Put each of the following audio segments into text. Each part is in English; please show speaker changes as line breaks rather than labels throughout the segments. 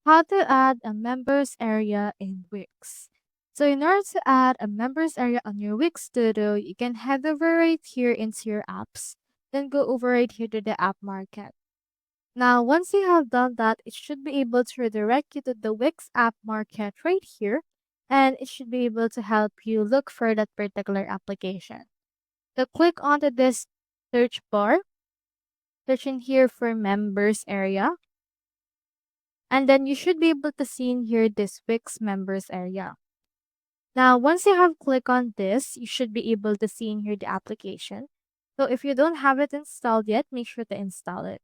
How to add a members area in Wix. So in order to add a members area on your Wix Studio, you can head over right here into your apps, then go over right here to the app market. Now, once you have done that, it should be able to redirect you to the Wix app market right here, and it should be able to help you look for that particular application. So click onto this search bar, search in here for members area, and then you should be able to see in here this Wix members area. Now, once you have clicked on this, you should be able to see in here the application. So if you don't have it installed yet, make sure to install it.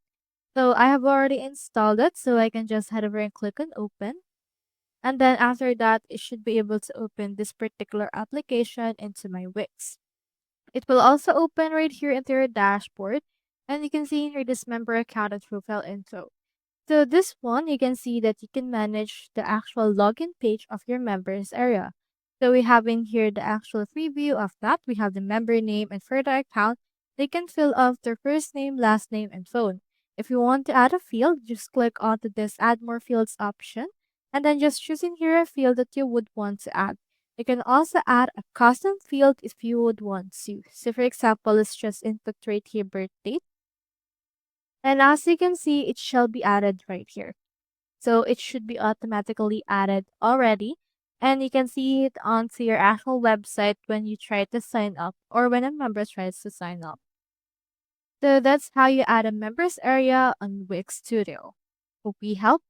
So I have already installed it, so I can just head over and click on open. And then after that, it should be able to open this particular application into my Wix. It will also open right here into your dashboard, and you can see here this member account and profile info. So this one, you can see that you can manage the actual login page of your members area. So we have in here the actual preview of that. We have the member name, and for the account, they can fill out their first name, last name, and phone. If you want to add a field, just click onto this add more fields option, and then just choose in here a field that you would want to add. You can also add a custom field if you would want to. So for example, let's just input right here birth date. And as you can see, it shall be added right here. So it should be automatically added already. And you can see it onto your actual website when you try to sign up or when a member tries to sign up. So that's how you add a members area on Wix Studio. Hope we helped.